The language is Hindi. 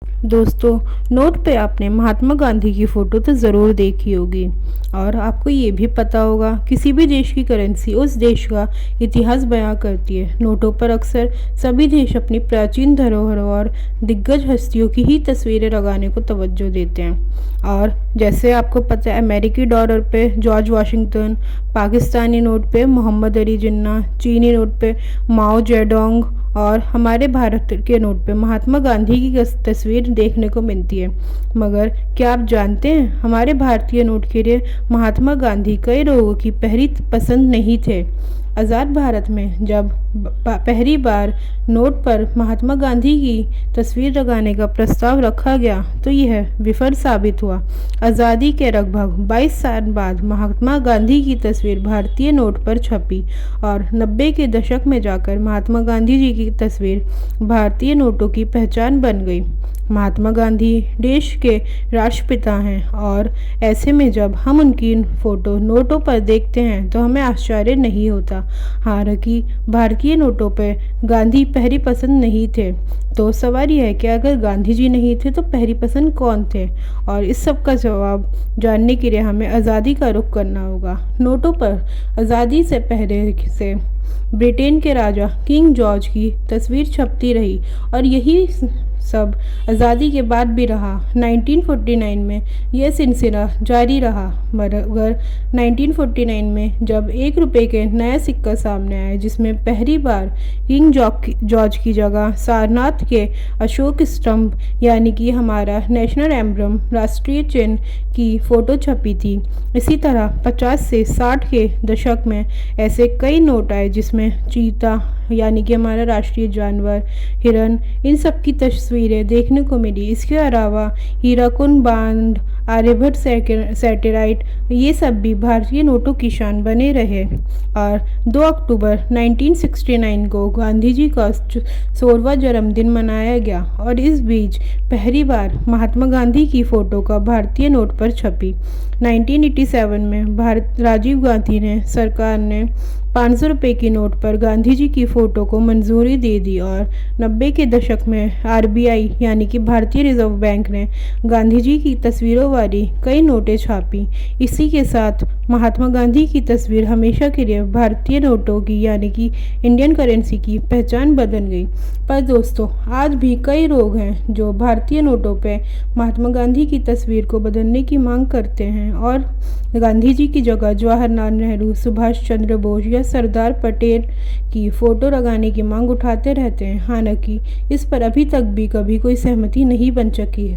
दोस्तों, नोट पे आपने महात्मा गांधी की फ़ोटो तो ज़रूर देखी होगी और आपको ये भी पता होगा किसी भी देश की करेंसी उस देश का इतिहास बयां करती है। नोटों पर अक्सर सभी देश अपनी प्राचीन धरोहरों और दिग्गज हस्तियों की ही तस्वीरें लगाने को तवज्जो देते हैं। और जैसे आपको पता है, अमेरिकी डॉलर पे जॉर्ज वाशिंगटन, पाकिस्तानी नोट पे मोहम्मद अली जिन्ना, चीनी नोट पे माओ जेडोंग और हमारे भारत के नोट पे महात्मा गांधी की तस्वीर देखने को मिलती है। मगर क्या आप जानते हैं, हमारे भारतीय नोट के लिए महात्मा गांधी कई लोगों की पहली पसंद नहीं थे। आज़ाद भारत में जब पहली बार नोट पर महात्मा गांधी की तस्वीर लगाने का प्रस्ताव रखा गया तो यह विफल साबित हुआ। आज़ादी के लगभग 22 साल बाद महात्मा गांधी की तस्वीर भारतीय नोट पर छपी और 90 के दशक में जाकर महात्मा गांधी जी की तस्वीर भारतीय नोटों की पहचान बन गई। महात्मा गांधी देश के राष्ट्रपिता हैं और ऐसे में जब हम उनकी फ़ोटो नोटों पर देखते हैं तो हमें आश्चर्य नहीं होता। हालांकि भारतीय नोटों पर गांधी पहली पसंद नहीं थे। तो सवाल यह है कि अगर गांधी जी नहीं थे तो पहली पसंद कौन थे? और इस सब का जवाब जानने के लिए हमें आज़ादी का रुख करना होगा। नोटों पर आज़ादी से पहले से ब्रिटेन के राजा किंग जॉर्ज की तस्वीर छपती रही और यही सब आज़ादी के बाद भी रहा। 1949 में यह सिलसिला जारी रहा, मगर 1949 में जब 1 रुपये के नया सिक्का सामने आया जिसमें पहली बार किंग जॉर्ज की जगह सारनाथ के अशोक स्तंभ यानी कि हमारा नेशनल एम्ब्लम राष्ट्रीय चिन्ह की फ़ोटो छपी थी। इसी तरह 50 से 60 के दशक में ऐसे कई नोट आए जिसमें चीता यानी कि हमारा राष्ट्रीय जानवर, हिरन, इन सब की तस्वीरें देखने को मिली। इसके अलावा हीराकुंड बांध, आर्यभट्ट सैटेलाइट, ये सब भी भारतीय नोटों की शान बने रहे। और 2 अक्टूबर 1969 को गांधी जी का 100वां जन्मदिन मनाया गया और इस बीच पहली बार महात्मा गांधी की फ़ोटो का भारतीय नोट पर छपी। 1987 में राजीव गांधी ने सरकार ने 500 रुपये की नोट पर गांधी जी की फ़ोटो को मंजूरी दे दी और 90 के दशक में आरबीआई यानी कि भारतीय रिजर्व बैंक ने गांधी जी की तस्वीरों वाली कई नोटें छापी। इसी के साथ महात्मा गांधी की तस्वीर हमेशा के लिए भारतीय नोटों की यानी कि इंडियन करेंसी की पहचान बदल गई। पर दोस्तों, आज भी कई लोग हैं जो भारतीय नोटों पे महात्मा गांधी की तस्वीर को बदलने की मांग करते हैं और गांधी जी की जगह जवाहरलाल नेहरू, सुभाष चंद्र बोस या सरदार पटेल की फ़ोटो लगाने की मांग उठाते रहते हैं। हालांकि इस पर अभी तक भी कभी कोई सहमति नहीं बन सकी है।